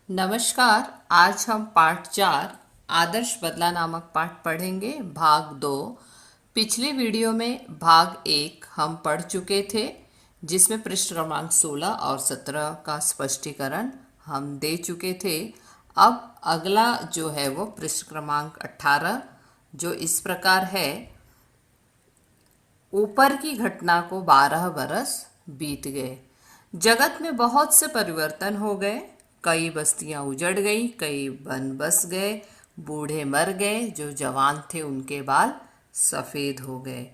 नमस्कार। आज हम पाठ 4 आदर्श बदला नामक पाठ पढ़ेंगे, भाग 2। पिछले वीडियो में भाग 1 हम पढ़ चुके थे, जिसमें पृष्ठ क्रमांक 16 और 17 का स्पष्टीकरण हम दे चुके थे। अब अगला जो है वो पृष्ठ क्रमांक 18, जो इस प्रकार है। ऊपर की घटना को 12 बरस बीत गए। जगत में बहुत से परिवर्तन हो गए। कई बस्तियां उजड़ गई, कई वन बस गए, बूढ़े मर गए, जो जवान थे उनके बाल सफ़ेद हो गए।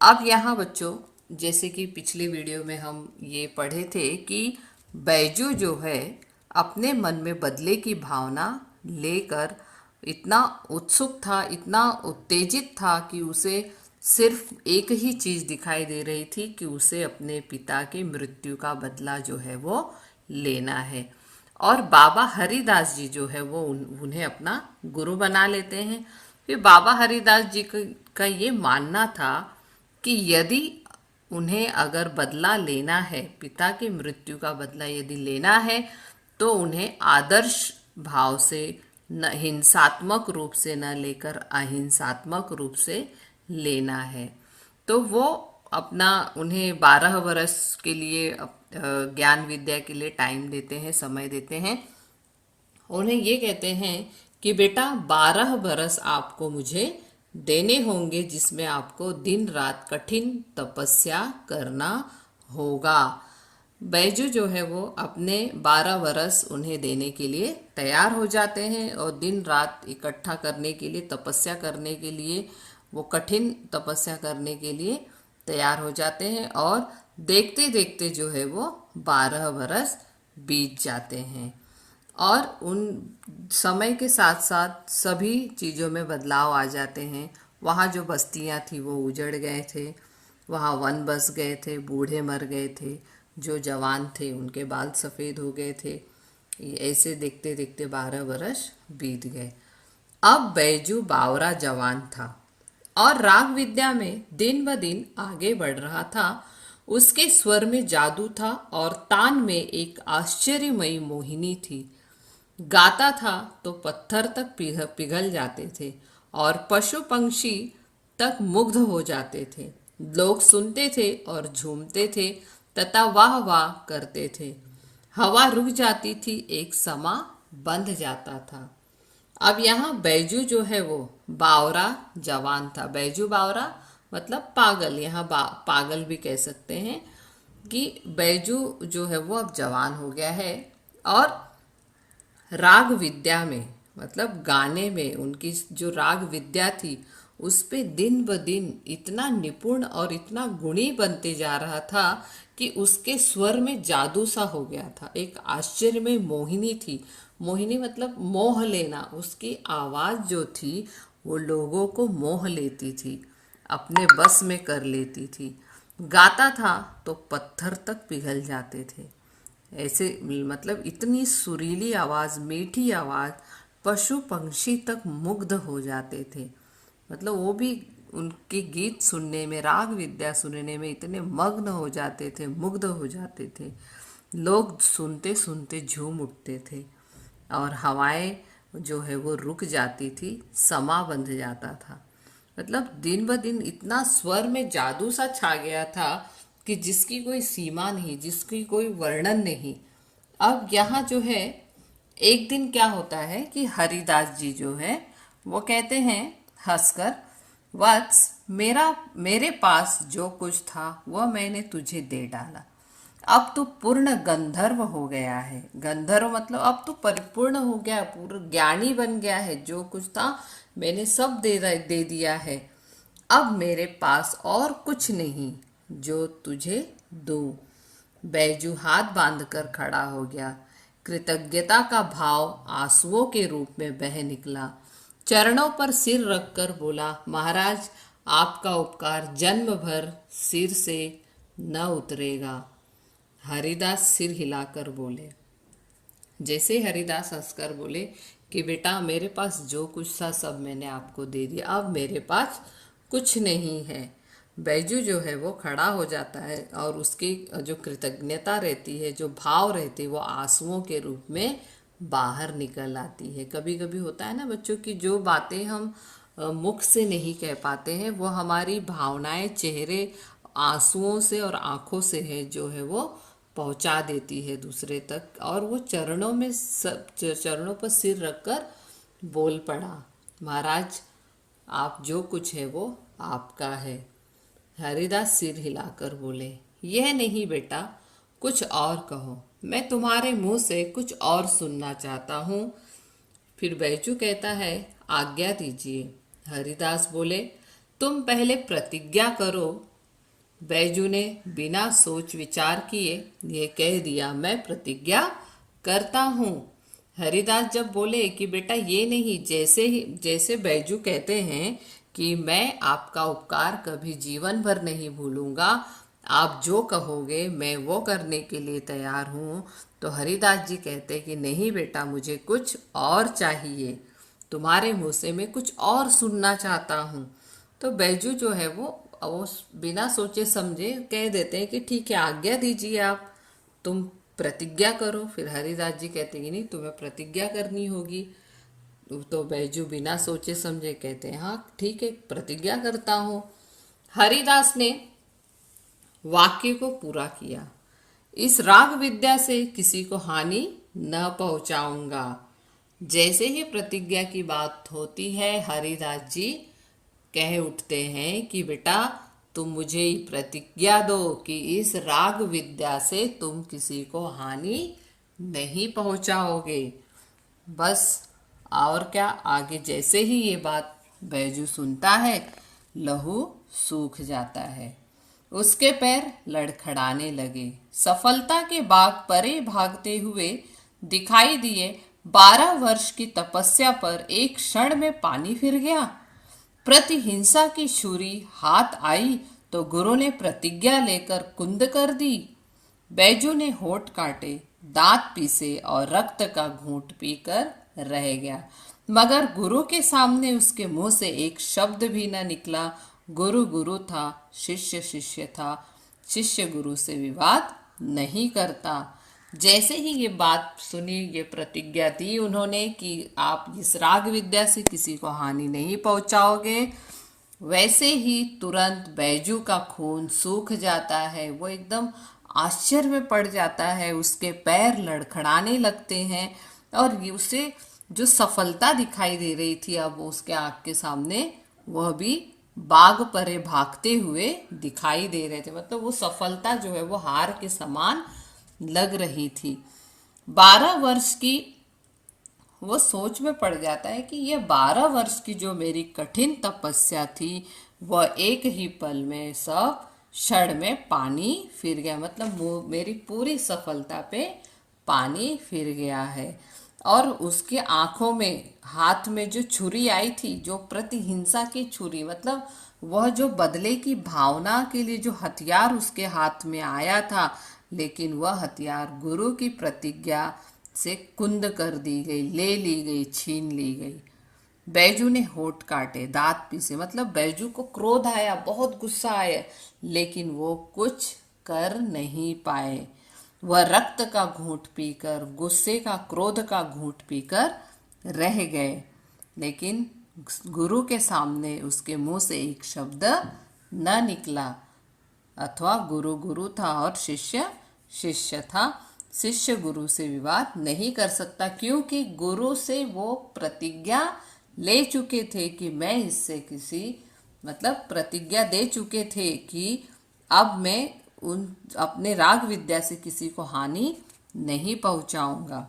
अब यहाँ बच्चों, जैसे कि पिछले वीडियो में हम ये पढ़े थे कि बैजू जो है अपने मन में बदले की भावना लेकर इतना उत्सुक था, इतना उत्तेजित था कि उसे सिर्फ एक ही चीज़ दिखाई दे रही थी कि उसे अपने पिता की मृत्यु का बदला जो है वो लेना है। और बाबा हरिदास जी जो है वो उन्हें अपना गुरु बना लेते हैं। फिर बाबा हरिदास जी का ये मानना था कि यदि उन्हें अगर बदला लेना है, पिता की मृत्यु का बदला यदि लेना है, तो उन्हें आदर्श भाव से, न हिंसात्मक रूप से न लेकर अहिंसात्मक रूप से लेना है। तो वो अपना उन्हें 12 वर्ष के लिए ज्ञान विद्या के लिए टाइम देते हैं, समय देते हैं। उन्हें ये कहते हैं कि बेटा 12 बरस आपको मुझे देने होंगे, जिसमें आपको दिन रात कठिन तपस्या करना होगा। बैजू जो है वो अपने 12 बरस उन्हें देने के लिए तैयार हो जाते हैं और दिन रात इकट्ठा करने के लिए, तपस्या करने के लिए, वो कठिन तपस्या करने के लिए तैयार हो जाते हैं। और देखते देखते जो है वो 12 बरस बीत जाते हैं। और उन समय के साथ साथ सभी चीज़ों में बदलाव आ जाते हैं। वहाँ जो बस्तियाँ थी वो उजड़ गए थे, वहाँ वन बस गए थे, बूढ़े मर गए थे, जो जवान थे उनके बाल सफ़ेद हो गए थे। ऐसे देखते देखते 12 बरस बीत गए। अब बैजू बावरा जवान था और राग विद्या में दिन ब दिन आगे बढ़ रहा था। उसके स्वर में जादू था और तान में एक आश्चर्यमयी मोहिनी थी। गाता था तो पत्थर तक पिघल जाते थे और पशु पंक्षी तक मुग्ध हो जाते थे। लोग सुनते थे और झूमते थे तथा वाह वाह करते थे। हवा रुक जाती थी, एक समा बंध जाता था। अब यहाँ बैजू जो है वो बावरा जवान था। बैजू बावरा मतलब पागल, यहाँ पागल भी कह सकते हैं कि बैजू जो है वो अब जवान हो गया है। और राग विद्या में मतलब गाने में उनकी जो राग विद्या थी उस पे दिन ब दिन इतना निपुण और इतना गुणी बनते जा रहा था कि उसके स्वर में जादू सा हो गया था। एक आश्चर्य में मोहिनी थी। मोहिनी मतलब मोह लेना। उसकी आवाज़ जो थी वो लोगों को मोह लेती थी, अपने बस में कर लेती थी। गाता था तो पत्थर तक पिघल जाते थे। ऐसे मतलब इतनी सुरीली आवाज़, मीठी आवाज़, पशु पंक्षी तक मुग्ध हो जाते थे। मतलब वो भी उनके गीत सुनने में, राग विद्या सुनने में इतने मग्न हो जाते थे, मुग्ध हो जाते थे। लोग सुनते सुनते झूम उठते थे और हवाएं जो है वो रुक जाती थी, समा बंध जाता था। मतलब दिन ब दिन इतना स्वर में जादू सा छा गया था कि जिसकी कोई सीमा नहीं, जिसकी कोई वर्णन नहीं। अब यहाँ जो है, एक दिन क्या होता है कि हरिदास जी जो है वो कहते हैं हंसकर, वत्स मेरे पास जो कुछ था वह मैंने तुझे दे डाला। अब तू पूर्ण गंधर्व हो गया है। गंधर्व मतलब अब तू परिपूर्ण हो गया, पूर्ण ज्ञानी बन गया है। जो कुछ था मैंने सब दे दिया है। अब मेरे पास और कुछ नहीं जो तुझे दूं। बैजू हाथ बांधकर खड़ा हो गया। कृतज्ञता का भाव आंसुओं के रूप में बह निकला। चरणों पर सिर रखकर बोला, महाराज आपका उपकार जन्म भर सिर से न उतरेगा। हरिदास सिर हिलाकर बोले। जैसे हरिदास हंसकर बोले कि बेटा मेरे पास जो कुछ था सब मैंने आपको दे दिया, अब मेरे पास कुछ नहीं है। बैजू जो है वो खड़ा हो जाता है और उसकी जो कृतज्ञता रहती है, जो भाव रहते हैं, वो आंसुओं के रूप में बाहर निकल आती है। कभी कभी होता है ना बच्चों की जो बातें हम मुख से नहीं कह पाते हैं, वो हमारी भावनाएं चेहरे, आंसुओं से और आंखों से है जो है वो पहुंचा देती है दूसरे तक। और वो चरणों में सब चरणों पर सिर रखकर बोल पड़ा, महाराज आप जो कुछ है वो आपका है। हरिदास सिर हिलाकर बोले, यह नहीं बेटा, कुछ और कहो, मैं तुम्हारे मुंह से कुछ और सुनना चाहता हूँ। फिर बैजू कहता है, आज्ञा दीजिए। हरिदास बोले, तुम पहले प्रतिज्ञा करो। बैजू ने बिना सोच विचार किए ये कह दिया, मैं प्रतिज्ञा करता हूँ। हरिदास जब बोले कि बेटा ये नहीं, जैसे बैजू कहते हैं कि मैं आपका उपकार कभी जीवन भर नहीं भूलूंगा, आप जो कहोगे मैं वो करने के लिए तैयार हूँ। तो हरिदास जी कहते कि नहीं बेटा, मुझे कुछ और चाहिए, तुम्हारे मुंह से मैं कुछ और सुनना चाहता हूँ। तो बैजू जो है वो बिना सोचे समझे कह देते हैं कि ठीक है, आज्ञा दीजिए आप, तुम प्रतिज्ञा करो। फिर हरिदास जी कहते हैं कि नहीं, तुम्हें प्रतिज्ञा करनी होगी। तो बैजू बिना सोचे समझे कहते हैं, हाँ ठीक है, प्रतिज्ञा करता हूँ। हरिदास ने वाक्य को पूरा किया, इस राग विद्या से किसी को हानि न पहुंचाऊंगा। जैसे ही प्रतिज्ञा की बात होती है, हरिदास जी कह उठते हैं कि बेटा तुम मुझे प्रतिज्ञा दो कि इस राग विद्या से तुम किसी को हानि नहीं पहुंचाओगे। बस, और क्या, आगे जैसे ही ये बात बैजू सुनता है, लहू सूख जाता है, उसके पैर लड़खड़ाने लगे। सफलता के बाग परे भागते हुए दिखाई दिए। 12 वर्ष की तपस्या पर एक क्षण में पानी फिर गया। प्रतिहिंसा की छुरी हाथ आई तो गुरु ने प्रतिज्ञा लेकर कुंद कर दी। बैजू ने होठ काटे, दांत पीसे और रक्त का घूंट पीकर रह गया, मगर गुरु के सामने उसके मुंह से एक शब्द भी न निकला। गुरु गुरु था, शिष्य शिष्य था, शिष्य गुरु से विवाद नहीं करता। जैसे ही ये बात सुनी, ये प्रतिज्ञा दी उन्होंने कि आप इस राग विद्या से किसी को हानि नहीं पहुंचाओगे, वैसे ही तुरंत बैजू का खून सूख जाता है। वो एकदम आश्चर्य में पड़ जाता है, उसके पैर लड़खड़ाने लगते हैं और उसे जो सफलता दिखाई दे रही थी अब उसके आँख के सामने, वह भी बाग परे भागते हुए दिखाई दे रहे थे। मतलब वो सफलता जो है वो हार के समान लग रही थी। 12 वर्ष की वो सोच में पड़ जाता है कि ये 12 वर्ष की जो मेरी कठिन तपस्या थी, वह एक ही पल में सब क्षण में पानी फिर गया। मतलब वो मेरी पूरी सफलता पे पानी फिर गया है। और उसके आंखों में, हाथ में जो छुरी आई थी, जो प्रतिहिंसा की छुरी, मतलब वह जो बदले की भावना के लिए जो हथियार उसके हाथ में आया था, लेकिन वह हथियार गुरु की प्रतिज्ञा से कुंद कर दी गई, ले ली गई, छीन ली गई। बैजू ने होठ काटे, दांत पीसे, मतलब बैजू को क्रोध आया, बहुत गुस्सा आया, लेकिन वो कुछ कर नहीं पाए। वह रक्त का घूंट पीकर, गुस्से का, क्रोध का घूंट पीकर रह गए। लेकिन गुरु के सामने उसके मुंह से एक शब्द न निकला। अथवा गुरु गुरु था और शिष्य शिष्य था। शिष्य गुरु से विवाद नहीं कर सकता, क्योंकि गुरु से वो प्रतिज्ञा ले चुके थे कि मैं इससे किसी, मतलब प्रतिज्ञा दे चुके थे कि अब मैं उन अपने राग विद्या से किसी को हानि नहीं पहुंचाऊंगा।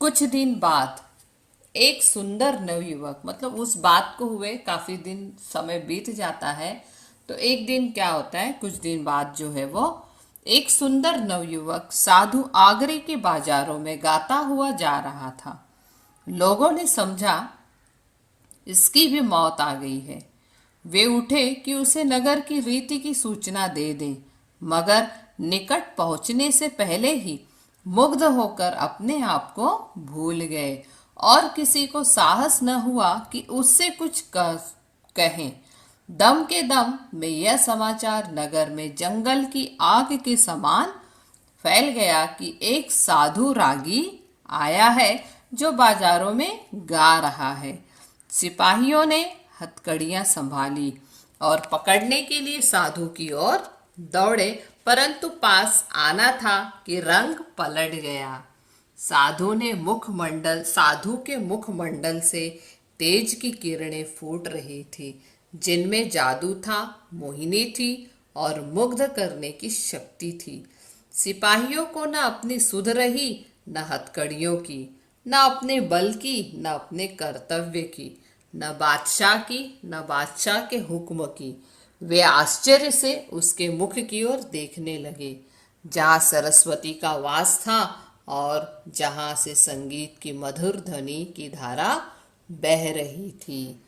कुछ दिन बाद एक सुंदर नवयुवक, मतलब उस बात को हुए काफी दिन समय बीत जाता है, तो एक दिन क्या होता है, कुछ दिन बाद जो है वो एक सुंदर नवयुवक साधु आगरे के बाजारों में गाता हुआ जा रहा था। लोगों ने समझा इसकी भी मौत आ गई है। वे उठे कि उसे नगर की रीति की सूचना दे दें, मगर निकट पहुंचने से पहले ही मुग्ध होकर अपने आप को भूल गए और किसी को साहस न हुआ कि उससे कुछ कहें। दम के दम में यह समाचार नगर में जंगल की आग के समान फैल गया कि एक साधु रागी आया है जो बाजारों में गा रहा है। सिपाहियों ने हथकड़ियां संभाली और पकड़ने के लिए साधु की ओर दौड़े, परंतु पास आना था कि रंग पलट गया। साधु के मुखमंडल से तेज की किरणें फूट रही थी, जिनमें जादू था, मोहिनी थी और मुग्ध करने की शक्ति थी। सिपाहियों को न अपनी सुध रही, न हथकड़ियों की, न अपने बल की, न अपने कर्तव्य की, न बादशाह की, न बादशाह के हुक्म की। वे आश्चर्य से उसके मुख की ओर देखने लगे, जहाँ सरस्वती का वास था और जहाँ से संगीत की मधुर ध्वनि की धारा बह रही थी।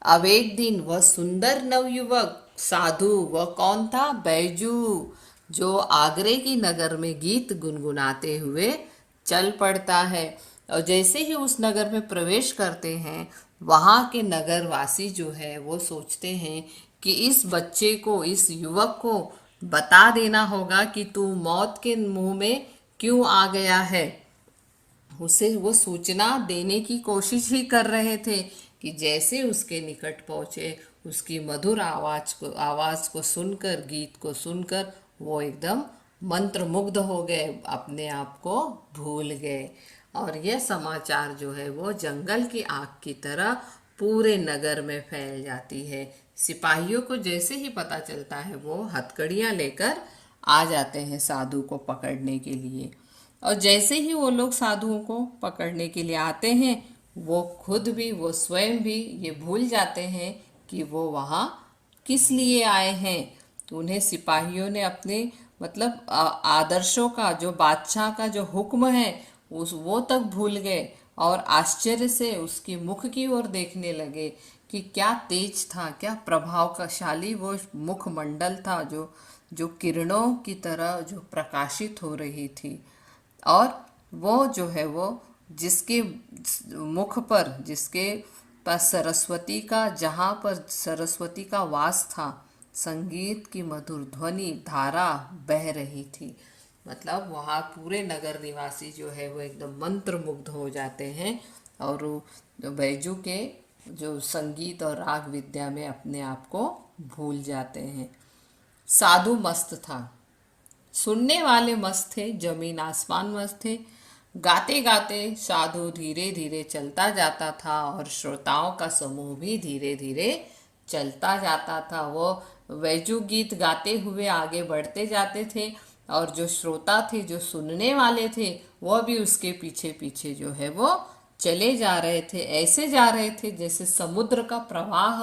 अब एक दिन वह सुंदर नवयुवक साधु, वह कौन था? बैजू, जो आगरे की नगर में गीत गुनगुनाते हुए चल पड़ता है। और जैसे ही उस नगर में प्रवेश करते हैं, वहाँ के नगरवासी जो है वो सोचते हैं कि इस बच्चे को, इस युवक को बता देना होगा कि तू मौत के मुंह में क्यों आ गया है। उसे वो सूचना देने की कोशिश ही कर रहे थे कि जैसे उसके निकट पहुंचे, उसकी मधुर आवाज को सुनकर, गीत को सुनकर वो एकदम मंत्रमुग्ध हो गए, अपने आप को भूल गए। और यह समाचार जो है वो जंगल की आग की तरह पूरे नगर में फैल जाती है। सिपाहियों को जैसे ही पता चलता है, वो हथकड़ियां लेकर आ जाते हैं साधु को पकड़ने के लिए। और जैसे ही वो लोग साधुओं को पकड़ने के लिए आते हैं, वो खुद भी, वो स्वयं भी ये भूल जाते हैं कि वो वहाँ किस लिए आए हैं। तो उन्हें सिपाहियों ने अपने मतलब आदर्शों का, जो बादशाह का जो हुक्म है, उस वो तक भूल गए और आश्चर्य से उसकी मुख की ओर देखने लगे कि क्या तेज था, क्या प्रभावशाली वो मुखमंडल था, जो किरणों की तरह जो प्रकाशित हो रही थी। और वो जो है वो जिसके मुख पर, जिसके पास सरस्वती का, जहाँ पर सरस्वती का वास था, संगीत की मधुर ध्वनि धारा बह रही थी। मतलब वहाँ पूरे नगर निवासी जो है वो एकदम मंत्रमुग्ध हो जाते हैं और बैजू के जो संगीत और राग विद्या में अपने आप को भूल जाते हैं। साधु मस्त था, सुनने वाले मस्त थे, जमीन आसमान मस्त थे। गाते गाते साधु धीरे धीरे चलता जाता था और श्रोताओं का समूह भी धीरे धीरे चलता जाता था। वो वैजू गीत गाते हुए आगे बढ़ते जाते थे और जो श्रोता थे, जो सुनने वाले थे, वह भी उसके पीछे पीछे जो है वो चले जा रहे थे। ऐसे जा रहे थे जैसे समुद्र का प्रवाह,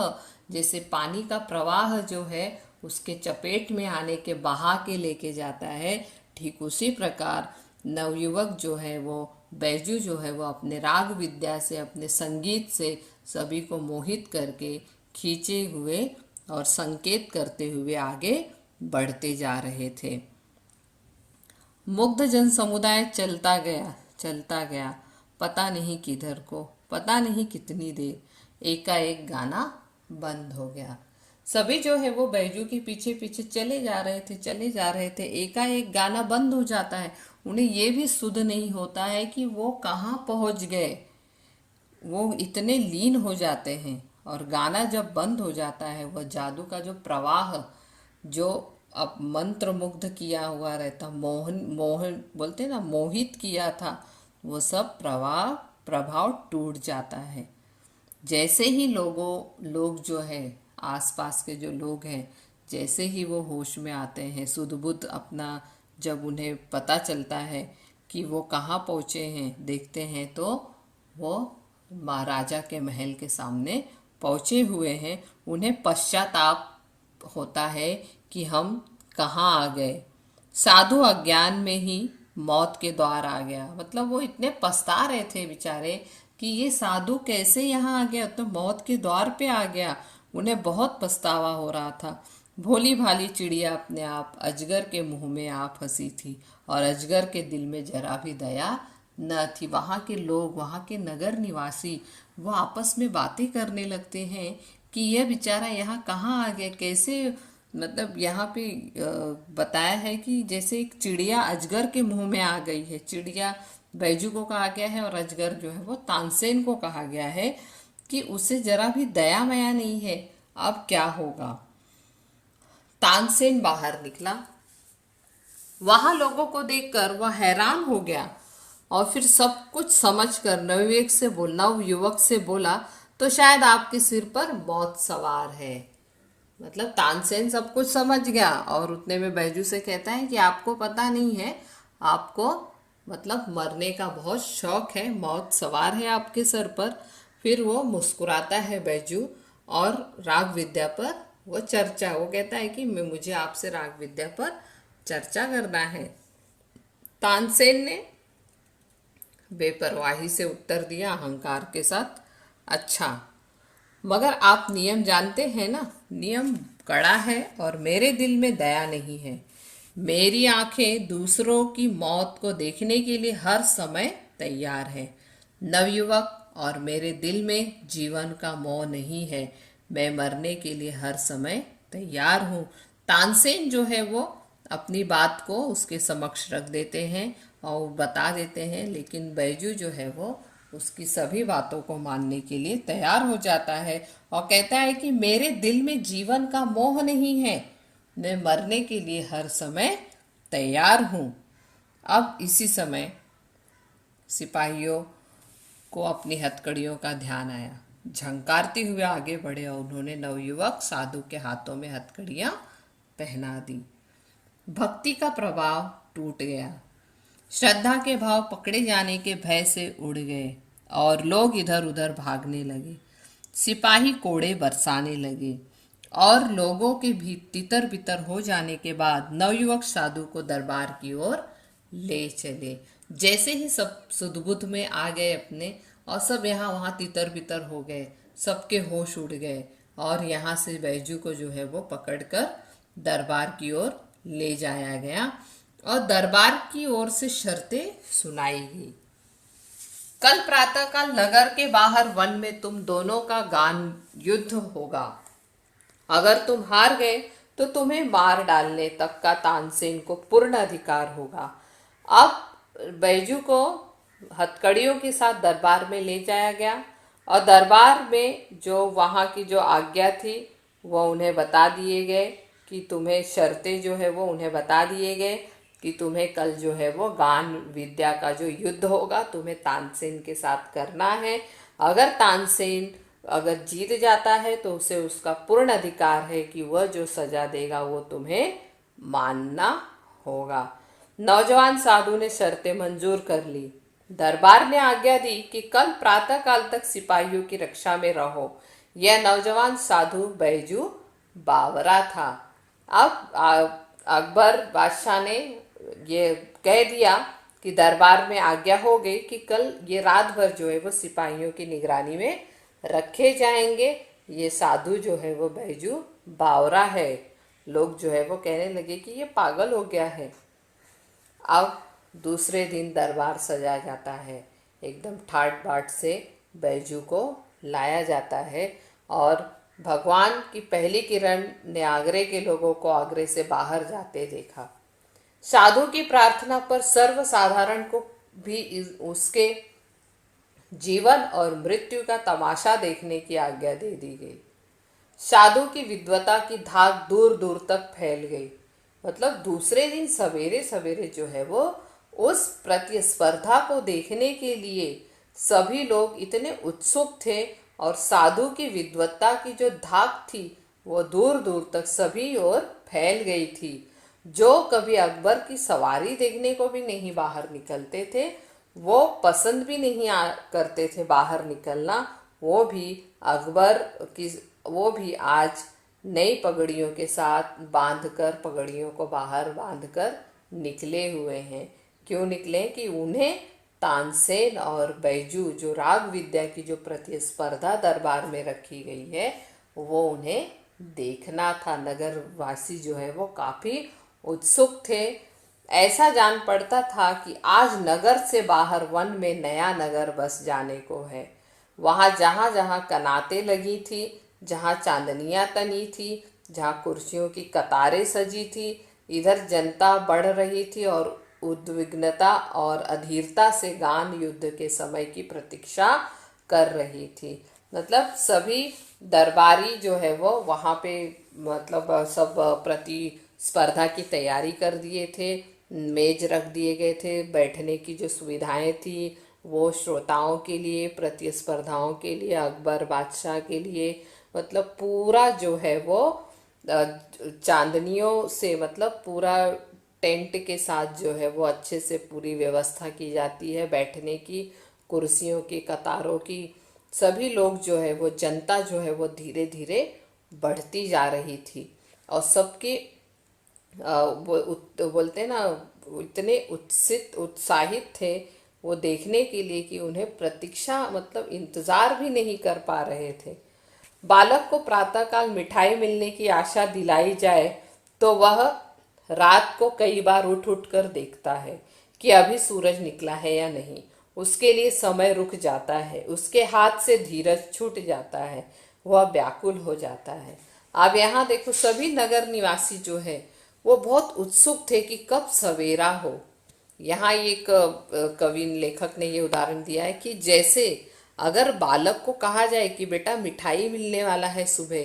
जैसे पानी का प्रवाह जो है उसके चपेट में आने के बहा के लेके जाता है, ठीक उसी प्रकार नवयुवक जो है वो, बैजू जो है वो अपने राग विद्या से, अपने संगीत से सभी को मोहित करके खींचे हुए और संकेत करते हुए आगे बढ़ते जा रहे थे। मुग्ध जन समुदाय चलता गया, पता नहीं किधर को, पता नहीं कितनी देर। एकाएक गाना बंद हो गया। सभी जो है वो बैजू के पीछे पीछे चले जा रहे थे। एकाएक गाना बंद हो जाता है। उन्हें ये भी सुध नहीं होता है कि वो कहाँ पहुंच गए। वो इतने लीन हो जाते हैं और गाना जब बंद हो जाता है, वह जादू का जो प्रवाह, जो अब मंत्र मुग्ध किया हुआ रहता, मोहन मोहन बोलते ना, मोहित किया था, वो सब प्रभाव टूट जाता है। जैसे ही लोग जो है, आसपास के जो लोग हैं, जैसे ही वो होश में आते हैं, सुध बुध अपना, जब उन्हें पता चलता है कि वो कहाँ पहुँचे हैं, देखते हैं तो वो महाराजा के महल के सामने पहुँचे हुए हैं। उन्हें पश्चाताप होता है कि हम कहाँ आ गए। साधु अज्ञान में ही मौत के द्वार आ गया। मतलब वो इतने पछता रहे थे बेचारे कि ये साधु कैसे यहाँ आ गया, तो मौत के द्वार पे आ गया। उन्हें बहुत पछतावा हो रहा था। भोली भाली चिड़िया अपने आप अजगर के मुंह में आ फंसी थी और अजगर के दिल में जरा भी दया न थी। वहाँ के लोग, वहाँ के नगर निवासी वो आपस में बातें करने लगते हैं कि यह बेचारा यहाँ कहाँ आ गया, कैसे, मतलब यहाँ पे बताया है कि जैसे एक चिड़िया अजगर के मुंह में आ गई है। चिड़िया बैजू को कहा गया है और अजगर जो है वो तानसेन को कहा गया है कि उसे जरा भी दया माया नहीं है, अब क्या होगा। तानसेन बाहर निकला। वहां लोगों को देखकर वह हैरान हो गया और फिर सब कुछ समझकर नवयुवक से बोला, तो शायद आपके सिर पर मौत सवार है। मतलब तानसेन सब कुछ समझ गया और उतने में बैजू से कहता है कि आपको पता नहीं है, आपको मतलब मरने का बहुत शौक है, मौत सवार है आपके सर पर। फिर वो मुस्कुराता है बैजू और राग विद्या पर वो कहता है कि मैं मुझे आपसे राग विद्या पर चर्चा करना है। तानसेन ने बेपरवाही से उत्तर दिया अहंकार के साथ, अच्छा, मगर आप नियम जानते हैं ना, नियम कड़ा है और मेरे दिल में दया नहीं है। मेरी आंखें दूसरों की मौत को देखने के लिए हर समय तैयार है। नवयुवक, और मेरे दिल में जीवन का मोह नहीं है। मैं मरने के लिए हर समय तैयार हूँ। तानसेन जो है वो अपनी बात को उसके समक्ष रख देते हैं और बता देते हैं, लेकिन बैजू जो है वो उसकी सभी बातों को मानने के लिए तैयार हो जाता है और कहता है कि मेरे दिल में जीवन का मोह नहीं है, मैं मरने के लिए हर समय तैयार हूँ। अब इसी समय सिपाहियों को अपनी हथकड़ियों का ध्यान आया। झंकारते हुए आगे बढ़े और उन्होंने नवयुवक साधु के हाथों में हथकड़ियां पहना दी। भक्ति का प्रभाव टूट गया। श्रद्धा के भाव पकड़े जाने के भय से उड़ गए और लोग इधर उधर भागने लगे। सिपाही कोड़े बरसाने लगे और लोगों के भी तितर बितर हो जाने के बाद नवयुवक साधु को दरबार की ओर ले चले। जैसे ही सब सुधबुध में आ गए अपने और सब यहाँ वहाँ तितर बितर हो गए, सबके होश उड़ गए और यहाँ से बैजू को जो है वो पकड़कर दरबार की ओर ले जाया गया और दरबार की ओर से शर्तें सुनाई गई। कल प्रातःकाल नगर के बाहर वन में तुम दोनों का गान युद्ध होगा। अगर तुम हार गए तो तुम्हें मार डालने तक का तानसेन को पूर्ण अधिकार होगा। अब बैजू को हथकड़ियों के साथ दरबार में ले जाया गया और दरबार में जो वहाँ की जो आज्ञा थी वो उन्हें बता दिए गए कि तुम्हें शर्तें जो है वो उन्हें बता दिए गए कि तुम्हें कल जो है वो गान विद्या का जो युद्ध होगा तुम्हें तानसेन के साथ करना है। अगर तानसेन अगर जीत जाता है तो उसे उसका पूर्ण अधिकार है कि वह जो सजा देगा वो तुम्हें मानना होगा। नौजवान साधु ने शर्तें मंजूर कर ली। दरबार ने आज्ञा दी कि कल प्रातःकाल तक सिपाहियों की रक्षा में रहो। यह नौजवान साधु बैजू बावरा था। अब अकबर बादशाह ने ये कह दिया कि दरबार में आज्ञा हो गई कि कल ये रात भर जो है वो सिपाहियों की निगरानी में रखे जाएंगे। ये साधु जो है वो बैजू बावरा है। लोग जो है वो कहने लगे कि ये पागल हो गया है। अब दूसरे दिन दरबार सजा जाता है, एकदम ठाट बाट से बैजू को लाया जाता है और भगवान की पहली किरण ने आगरे के लोगों को आगरे से बाहर जाते देखा। साधु की प्रार्थना पर सर्वसाधारण को भी उसके जीवन और मृत्यु का तमाशा देखने की आज्ञा दे दी गई। साधु की विद्वता की धाक दूर दूर तक फैल गई। मतलब दूसरे दिन सवेरे सवेरे जो है वो उस प्रतिस्पर्धा को देखने के लिए सभी लोग इतने उत्सुक थे और साधु की विद्वत्ता की जो धाक थी वो दूर दूर तक सभी ओर फैल गई थी। जो कभी अकबर की सवारी देखने को भी नहीं बाहर निकलते थे, वो पसंद भी नहीं करते थे बाहर निकलना, वो भी आज नई पगड़ियों के साथ बांधकर, पगड़ियों को बाहर बांधकर निकले हुए हैं। क्यों निकले? कि उन्हें तानसेन और बैजू जो राग विद्या की जो प्रतिस्पर्धा दरबार में रखी गई है वो उन्हें देखना था। नगर वासी जो है वो काफी उत्सुक थे। ऐसा जान पड़ता था कि आज नगर से बाहर वन में नया नगर बस जाने को है। वहाँ जहाँ जहाँ कनातें लगी थी, जहाँ चांदनियाँ तनी थी, जहाँ कुर्सियों की कतारें सजी थी, इधर जनता बढ़ रही थी और उद्विग्नता और अधीरता से गान युद्ध के समय की प्रतीक्षा कर रही थी। मतलब सभी दरबारी जो है वो वहाँ पे मतलब सब प्रतिस्पर्धा की तैयारी कर दिए थे। मेज रख दिए गए थे, बैठने की जो सुविधाएं थी वो श्रोताओं के लिए, प्रतिस्पर्धाओं के लिए, अकबर बादशाह के लिए, मतलब पूरा जो है वो चांदनियों से, मतलब पूरा टेंट के साथ जो है वो अच्छे से पूरी व्यवस्था की जाती है, बैठने की, कुर्सियों की, कतारों की। सभी लोग जो है वो, जनता जो है वो धीरे धीरे बढ़ती जा रही थी और सबके बोलते हैं ना, इतने उत्साहित थे वो देखने के लिए कि उन्हें प्रतीक्षा मतलब इंतजार भी नहीं कर पा रहे थे। बालक को प्रातःकाल मिठाई मिलने की आशा दिलाई जाए तो वह रात को कई बार उठ उठ कर देखता है कि अभी सूरज निकला है या नहीं। उसके लिए समय रुक जाता है, उसके हाथ से धीरज छूट जाता है, वह व्याकुल हो जाता है। अब यहाँ देखो, सभी नगर निवासी जो है वो बहुत उत्सुक थे कि कब सवेरा हो। यहाँ एक कवि लेखक ने ये उदाहरण दिया है कि जैसे अगर बालक को कहा जाए कि बेटा मिठाई मिलने वाला है सुबह,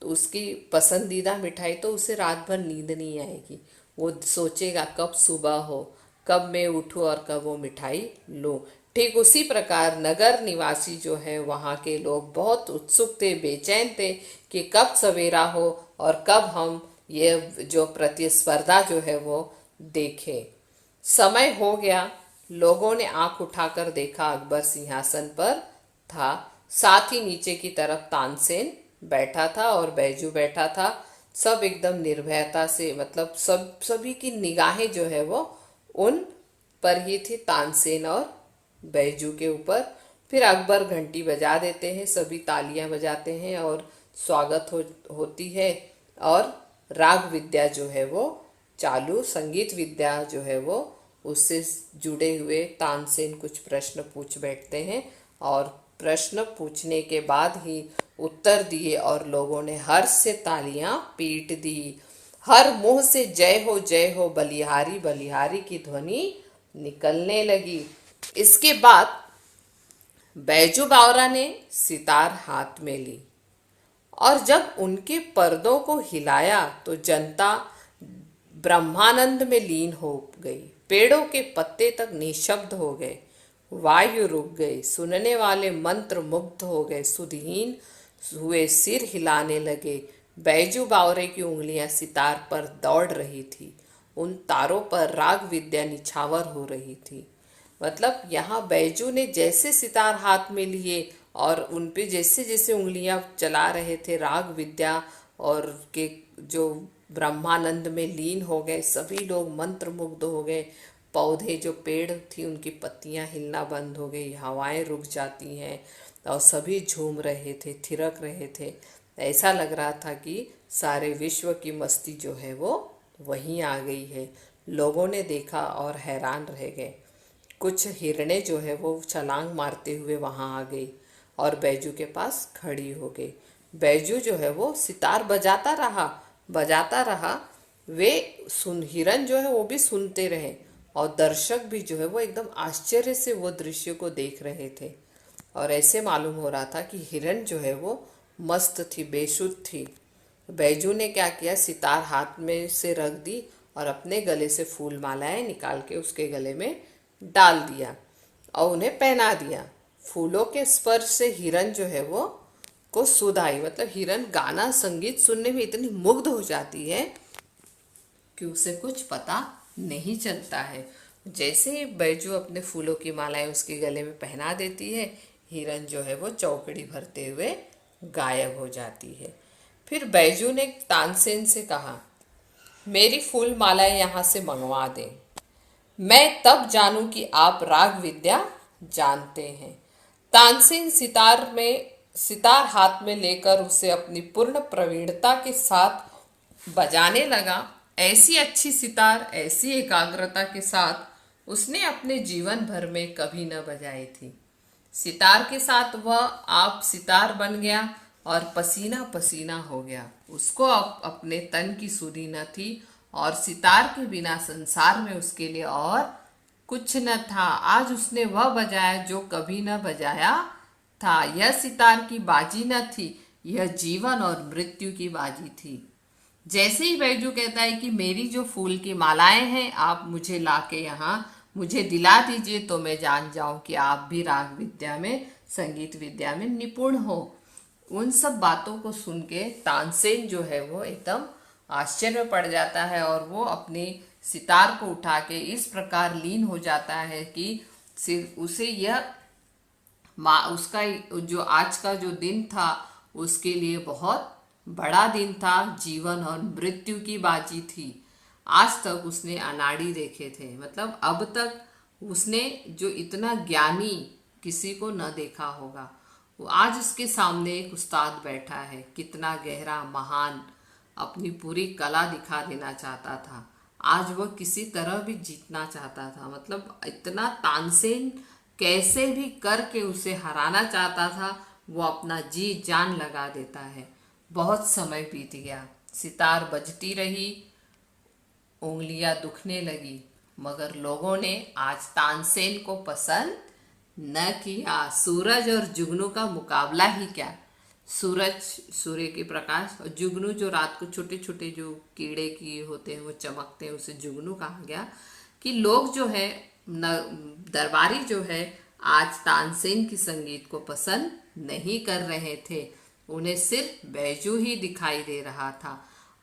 तो उसकी पसंदीदा मिठाई, तो उसे रात भर नींद नहीं आएगी। वो सोचेगा कब सुबह हो, कब मैं उठूं और कब वो मिठाई लूं। ठीक उसी प्रकार नगर निवासी जो है, वहाँ के लोग बहुत उत्सुक थे, बेचैन थे कि कब सवेरा हो और कब हम ये जो प्रतिस्पर्धा जो है वो देखें। समय हो गया। लोगों ने आंख उठाकर देखा, अकबर सिंहासन पर था, साथ ही नीचे की तरफ तानसेन बैठा था और बैजू बैठा था। सब एकदम निर्भयता से, मतलब सभी की निगाहें जो है वो उन पर ही थी, तानसेन और बैजू के ऊपर। फिर अकबर घंटी बजा देते हैं, सभी तालियां बजाते हैं और स्वागत होती है। और राग विद्या जो है वो चालू, संगीत विद्या जो है वो उससे जुड़े हुए तानसेन कुछ प्रश्न पूछ बैठते हैं और प्रश्न पूछने के बाद ही उत्तर दिए और लोगों ने हर्ष से तालियां पीट दी। हर मुंह से जय हो बलिहारी बलिहारी की ध्वनि निकलने लगी। इसके बाद बैजू बावरा ने सितार हाथ में ली और जब उनके पर्दों को हिलाया तो जनता ब्रह्मानंद में लीन हो गई। पेड़ों के पत्ते तक निशब्द हो गए, वायु रुक गई, सुनने वाले मंत्र मुग्ध हो गए, सुधहीन हुए सिर हिलाने लगे। बैजू बावरे की उंगलियां सितार पर दौड़ रही थी, उन तारों पर राग विद्या निछावर हो रही थी। मतलब यहाँ बैजू ने जैसे सितार हाथ में लिए और उन पे जैसे जैसे उंगलियां चला रहे थे, राग विद्या और के जो ब्रह्मानंद में लीन हो गए, सभी लोग मंत्र मुग्ध हो गए। पौधे जो पेड़ थी उनकी पत्तियां हिलना बंद हो गई, हवाएं रुक जाती हैं और सभी झूम रहे थे, थिरक रहे थे। ऐसा लग रहा था कि सारे विश्व की मस्ती जो है वो वहीं आ गई है। लोगों ने देखा और हैरान रह गए। कुछ हिरणे जो है वो छलांग मारते हुए वहां आ गई और बैजू के पास खड़ी हो गई। बैजू जो है वो सितार बजाता रहा। वे हिरन जो है वो भी सुनते रहे और दर्शक भी जो है वो एकदम आश्चर्य से वो दृश्य को देख रहे थे। और ऐसे मालूम हो रहा था कि हिरन जो है वो मस्त थी, बेसुध थी। बैजू ने क्या किया, सितार हाथ में से रख दी और अपने गले से फूल मालाएं निकाल के उसके गले में डाल दिया और उन्हें पहना दिया। फूलों के स्पर्श से हिरन जो है वो को सुध आई। मतलब हिरन गाना संगीत सुनने में इतनी मुग्ध हो जाती है कि उसे कुछ पता नहीं चलता है। जैसे बैजू अपने फूलों की मालाएं उसके गले में पहना देती है, हिरन जो है वो चौकड़ी भरते हुए गायब हो जाती है। फिर बैजू ने तानसेन से कहा, मेरी फूल मालाएं यहाँ से मंगवा दें, मैं तब जानूं कि आप राग विद्या जानते हैं। तानसेन सितार हाथ में लेकर उसे अपनी पूर्ण प्रवीणता के साथ बजाने लगा। ऐसी अच्छी सितार, ऐसी एकाग्रता के साथ उसने अपने जीवन भर में कभी न बजाई थी। सितार के साथ वह आप सितार बन गया और पसीना पसीना हो गया। उसको अब अपने तन की सुधी न थी और सितार के बिना संसार में उसके लिए और कुछ न था। आज उसने वह बजाया जो कभी न बजाया था। यह सितार की बाजी न थी, यह जीवन और मृत्यु की बाजी थी। जैसे ही बैजू कहता है कि मेरी जो फूल की मालाएं हैं आप मुझे लाके यहाँ मुझे दिला दीजिए, तो मैं जान जाऊं कि आप भी राग विद्या में, संगीत विद्या में निपुण हो। उन सब बातों को सुन के तानसेन जो है वो एकदम आश्चर्य में पड़ जाता है और वो अपने सितार को उठा के इस प्रकार लीन हो जाता है कि उसे यह उसका जो आज का जो दिन था उसके लिए बहुत बड़ा दिन था। जीवन और मृत्यु की बाजी थी। आज तक उसने अनाड़ी देखे थे, मतलब अब तक उसने जो इतना ज्ञानी किसी को न देखा होगा। वो आज उसके सामने एक उस्ताद बैठा है, कितना गहरा महान, अपनी पूरी कला दिखा देना चाहता था। आज वह किसी तरह भी जीतना चाहता था, मतलब इतना तानसेन कैसे भी करके उसे हराना चाहता था। वो अपना जी जान लगा देता है। बहुत समय बीत गया, सितार बजती रही, उंगलियां दुखने लगी, मगर लोगों ने आज तानसेन को पसंद न किया। सूरज और जुगनू का मुकाबला ही क्या। सूरज, सूर्य के प्रकाश, और जुगनू जो रात को छोटे छोटे जो कीड़े की होते हैं वो चमकते हैं, उसे जुगनू कहा गया। कि लोग जो है दरबारी जो है आज तानसेन की संगीत को पसंद नहीं कर रहे थे। उन्हें सिर्फ बैजू ही दिखाई दे रहा था।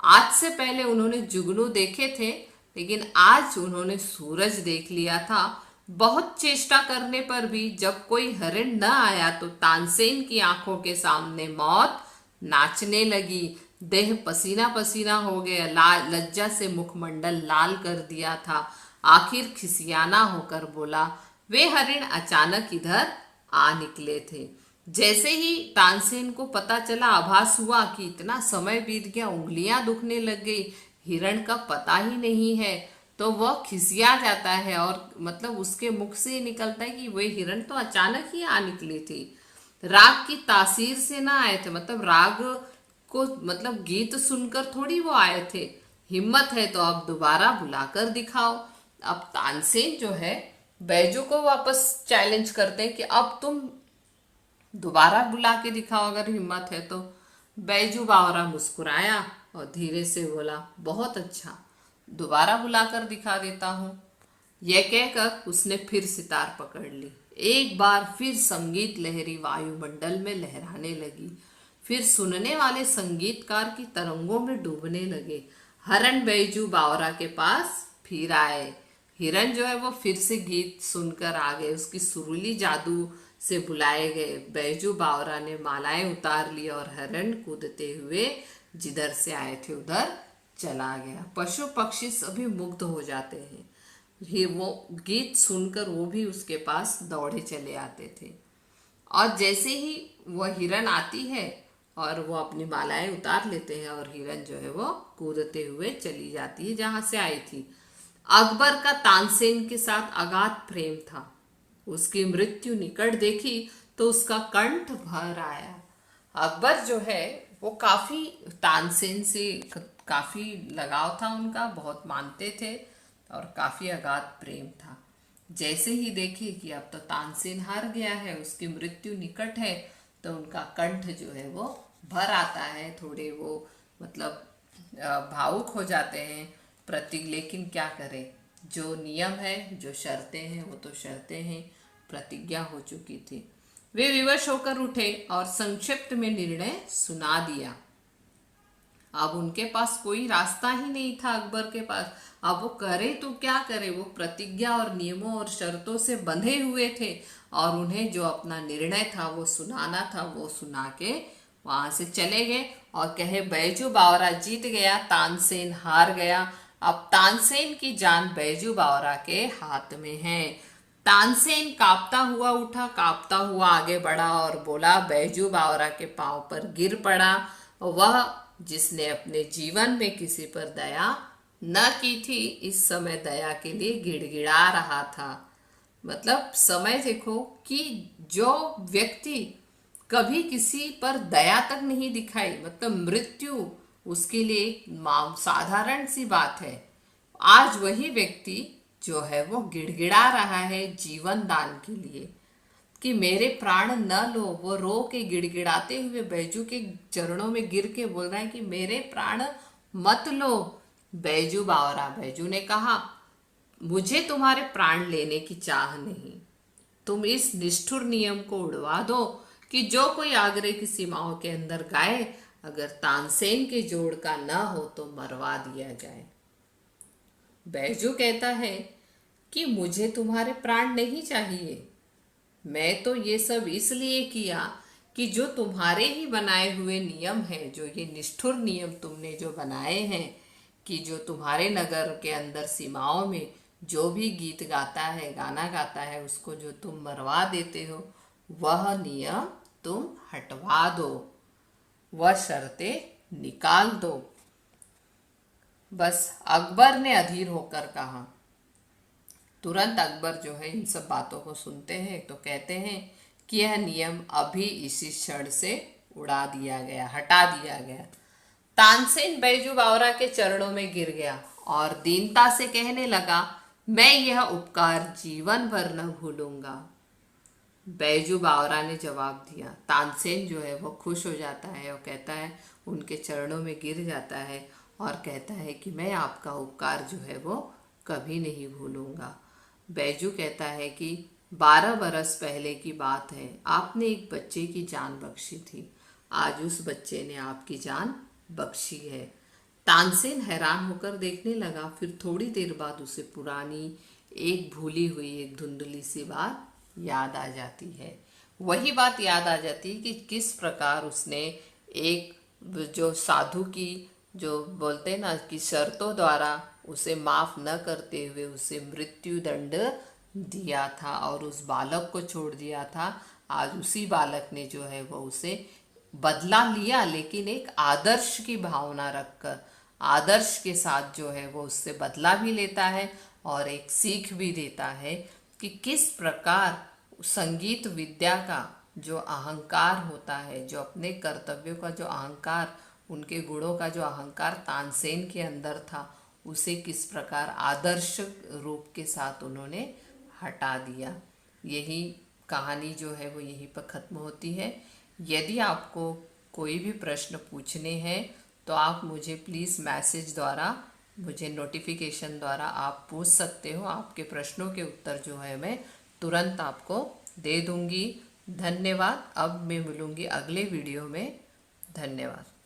आज से पहले उन्होंने जुगनू देखे थे, लेकिन आज उन्होंने सूरज देख लिया था। बहुत चेष्टा करने पर भी जब कोई हरिण न आया तो तानसेन की आंखों के सामने मौत नाचने लगी। देह पसीना पसीना हो गया, लज्जा से मुखमंडल लाल कर दिया था। आखिर खिसियाना होकर बोला, वे हरिण अचानक इधर आ निकले थे। जैसे ही तानसेन को पता चला, आभास हुआ कि इतना समय बीत गया, उंगलियां दुखने लग गई, हिरण का पता ही नहीं है, तो वह खिसिया जाता है और मतलब उसके मुख से निकलता है कि वे हिरण तो अचानक ही आ निकली थी, राग की तासीर से ना आए थे। मतलब राग को, मतलब गीत सुनकर थोड़ी वो आए थे। हिम्मत है तो अब दोबारा बुलाकर दिखाओ। अब तानसेन जो है बैजू को वापस चैलेंज करते हैं कि अब तुम दोबारा बुला के दिखाओ अगर हिम्मत है तो। बैजू बावरा मुस्कुराया और धीरे से बोला, बहुत अच्छा, दोबारा बुलाकर दिखा देता हूँ। यह कहकर उसने फिर सितार पकड़ ली। एक बार फिर संगीत लहरी वायुमंडल में लहराने लगी। फिर सुनने वाले संगीतकार की तरंगों में डूबने लगे। हरण बैजू बावरा के पास फिर आए। हिरन जो है वो फिर से गीत सुनकर आ गए, उसकी सुरीली जादू से बुलाए गए। बैजू बावरा ने मालाएं उतार ली और हरण कूदते हुए जिधर से आए थे उधर चला गया। पशु पक्षी सभी मुग्ध हो जाते हैं। वो गीत सुनकर वो भी उसके पास दौड़े चले आते थे। और जैसे ही वह हिरन आती है और वो अपनी मालाएं उतार लेते हैं और हिरन जो है वो कूदते हुए चली जाती है जहां से आई थी। अकबर का तानसेन के साथ अगाध प्रेम था। उसकी मृत्यु निकट देखी तो उसका कंठ भर आया। अकबर जो है वो काफी तानसेन से काफी लगाव था उनका, बहुत मानते थे और काफी अगाध प्रेम था। जैसे ही देखे कि अब तो तानसेन हार गया है, उसकी मृत्यु निकट है, तो उनका कंठ जो है वो भर आता है। थोड़े वो मतलब भावुक हो जाते हैं प्रतीक, लेकिन क्या करें, जो नियम है, जो शर्तें हैं वो तो शर्तें हैं, प्रतिज्ञा हो चुकी थी। वे विवश होकर उठे और संक्षिप्त में निर्णय सुना दिया। अब उनके पास कोई रास्ता ही नहीं था अकबर के पास। अब वो करे तो क्या करे, वो प्रतिज्ञा और नियमों और शर्तों से बंधे हुए थे और उन्हें जो अपना निर्णय था वो सुनाना था, वो सुना के वहां से चले गए और कहे, बैजू बावरा जीत गया, तानसेन हार गया। अब तानसेन की जान बैजू बावरा के हाथ में है। तानसेन कांपता हुआ उठा, कांपता हुआ आगे बढ़ा और बोला, बैजू बावरा के पांव पर गिर पड़ा। वह जिसने अपने जीवन में किसी पर दया न की थी, इस समय दया के लिए गिड़गिड़ा रहा था। मतलब समय देखो कि जो व्यक्ति कभी किसी पर दया तक नहीं दिखाई, मतलब मृत्यु उसके लिए एक साधारण सी बात है। आज वही व्यक्ति जो है वो गिड़गिड़ा रहा है जीवन दान के लिए कि मेरे प्राण न लो। वो रो के गिड़गिड़ाते हुए बैजू के चरणों में गिर के बोल रहा है कि मेरे प्राण मत लो। बैजू ने कहा, मुझे तुम्हारे प्राण लेने की चाह नहीं। तुम इस निष्ठुर नियम को उड़वा दो कि जो कोई आग्रह की सीमाओं के अंदर गाए, अगर तानसेन के जोड़ का न हो तो मरवा दिया जाए। बैजू कहता है कि मुझे तुम्हारे प्राण नहीं चाहिए। मैं तो ये सब इसलिए किया कि जो तुम्हारे ही बनाए हुए नियम हैं, जो ये निष्ठुर नियम तुमने जो बनाए हैं कि जो तुम्हारे नगर के अंदर सीमाओं में जो भी गीत गाता है, गाना गाता है, उसको जो तुम मरवा देते हो, वह नियम तुम हटवा दो, वह शर्तें निकाल दो। बस अकबर ने अधीर होकर कहा। तुरंत अकबर जो है इन सब बातों को सुनते हैं तो कहते हैं कि यह नियम अभी इसी क्षण से उड़ा दिया गया, हटा दिया गया। तानसेन बैजू बावरा के चरणों में गिर गया और दीनता से कहने लगा, मैं यह उपकार जीवन भर न भूलूंगा। बैजू बावरा ने जवाब दिया। तानसेन जो है वो खुश हो जाता है और कहता है, उनके चरणों में गिर जाता है और कहता है कि मैं आपका उपकार जो है वो कभी नहीं भूलूंगा। बैजू कहता है कि 12 बरस पहले की बात है, आपने एक बच्चे की जान बख्शी थी। आज उस बच्चे ने आपकी जान बख्शी है। तानसेन हैरान होकर देखने लगा। फिर थोड़ी देर बाद उसे पुरानी एक भूली हुई एक धुंधली सी बात याद आ जाती है। वही बात याद आ जाती है कि किस प्रकार उसने एक जो साधु की जो बोलते हैं ना कि शर्तों द्वारा उसे माफ न करते हुए उसे मृत्यु दंड दिया था और उस बालक को छोड़ दिया था। आज उसी बालक ने जो है वो उसे बदला लिया, लेकिन एक आदर्श की भावना रखकर, आदर्श के साथ जो है वो उससे बदला भी लेता है और एक सीख भी देता है कि किस प्रकार संगीत विद्या का जो अहंकार होता है, जो अपने कर्तव्यों का जो अहंकार, उनके गुणों का जो अहंकार तानसेन के अंदर था, उसे किस प्रकार आदर्श रूप के साथ उन्होंने हटा दिया। यही कहानी जो है वो यहीं पर ख़त्म होती है। यदि आपको कोई भी प्रश्न पूछने हैं तो आप मुझे प्लीज़ मैसेज द्वारा, मुझे नोटिफिकेशन द्वारा आप पूछ सकते हो। आपके प्रश्नों के उत्तर जो है मैं तुरंत आपको दे दूंगी। धन्यवाद। अब मैं मिलूंगी अगले वीडियो में। धन्यवाद।